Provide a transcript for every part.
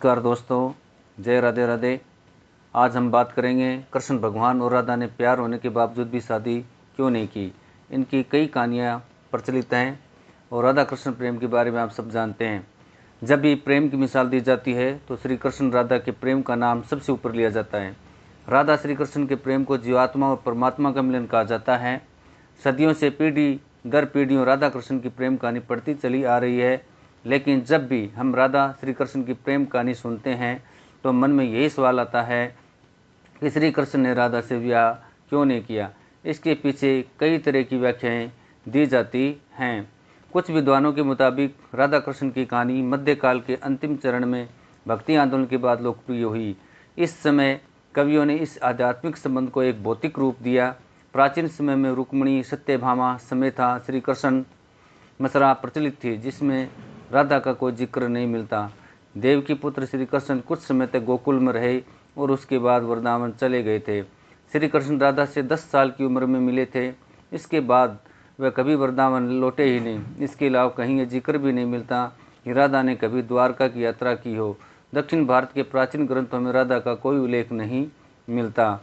नमस्कार दोस्तों, जय राधे राधे। आज हम बात करेंगे कृष्ण भगवान और राधा ने प्यार होने के बावजूद भी शादी क्यों नहीं की। इनकी कई कहानियाँ प्रचलित हैं और राधा कृष्ण प्रेम के बारे में आप सब जानते हैं। जब भी प्रेम की मिसाल दी जाती है तो श्री कृष्ण राधा के प्रेम का नाम सबसे ऊपर लिया जाता है। राधा श्री कृष्ण के प्रेम को जीवात्मा और परमात्मा का मिलन कहा जाता है। सदियों से पीढ़ी दर पीढ़ियों राधा कृष्ण की प्रेम कहानी पढ़ती चली आ रही है, लेकिन जब भी हम राधा श्री कृष्ण की प्रेम कहानी सुनते हैं तो मन में यही सवाल आता है कि श्री कृष्ण ने राधा से विवाह क्यों नहीं किया। इसके पीछे कई तरह की व्याख्याएं दी जाती हैं। कुछ विद्वानों के मुताबिक राधा कृष्ण की कहानी मध्यकाल के अंतिम चरण में भक्ति आंदोलन के बाद लोकप्रिय हुई। इस समय कवियों ने इस आध्यात्मिक संबंध को एक भौतिक रूप दिया। प्राचीन समय में रुक्मिणी, सत्यभामा, समेता, श्री कृष्ण मसरा प्रचलित थी, जिसमें राधा का कोई जिक्र नहीं मिलता। देव की पुत्र श्री कृष्ण कुछ समय तक गोकुल में रहे और उसके बाद वृंदावन चले गए थे। श्री कृष्ण राधा से 10 साल की उम्र में मिले थे। इसके बाद वह कभी वृंदावन लौटे ही नहीं। इसके अलावा कहीं यह जिक्र भी नहीं मिलता कि राधा ने कभी द्वारका की यात्रा की हो। दक्षिण भारत के प्राचीन ग्रंथों में राधा का कोई उल्लेख नहीं मिलता।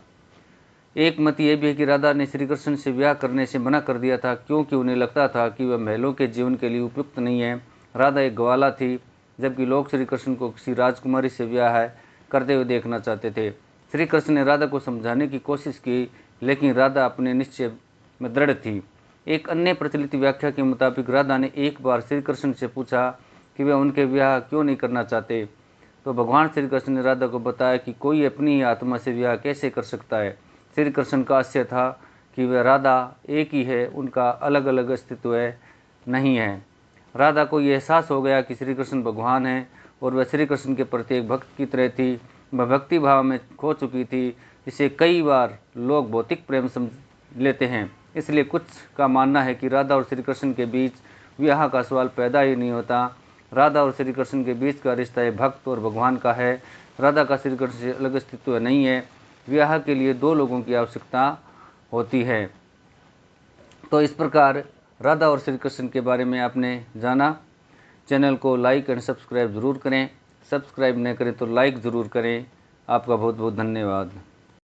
एक मत यह भी है कि राधा ने श्री कृष्ण से विवाह करने से मना कर दिया था, क्योंकि उन्हें लगता था कि वह महलों के जीवन के लिए उपयुक्त नहीं है। राधा एक ग्वाला थी, जबकि लोग श्री कृष्ण को किसी राजकुमारी से विवाह करते हुए देखना चाहते थे। श्री कृष्ण ने राधा को समझाने की कोशिश की, लेकिन राधा अपने निश्चय में दृढ़ थी। एक अन्य प्रचलित व्याख्या के मुताबिक राधा ने एक बार श्री कृष्ण से पूछा कि वे उनके विवाह क्यों नहीं करना चाहते, तो भगवान श्री कृष्ण ने राधा को बताया कि कोई अपनी ही आत्मा से विवाह कैसे कर सकता है। श्री कृष्ण का आशय था कि वह राधा एक ही है, उनका अलग अलग अस्तित्व नहीं है। राधा को यह एहसास हो गया कि श्री कृष्ण भगवान हैं और वह श्री कृष्ण के प्रति एक भक्त की तरह थी। वह भक्ति भाव में खो चुकी थी, जिसे कई बार लोग भौतिक प्रेम समझ लेते हैं। इसलिए कुछ का मानना है कि राधा और श्री कृष्ण के बीच विवाह का सवाल पैदा ही नहीं होता। राधा और श्री कृष्ण के बीच का रिश्ता भक्त और भगवान का है। राधा का श्री कृष्ण से अलग अस्तित्व नहीं है। विवाह के लिए दो लोगों की आवश्यकता होती है। तो इस प्रकार राधा और श्री कृष्ण के बारे में आपने जाना। चैनल को लाइक एंड सब्सक्राइब ज़रूर करें। सब्सक्राइब नहीं करें तो लाइक ज़रूर करें। आपका बहुत बहुत धन्यवाद।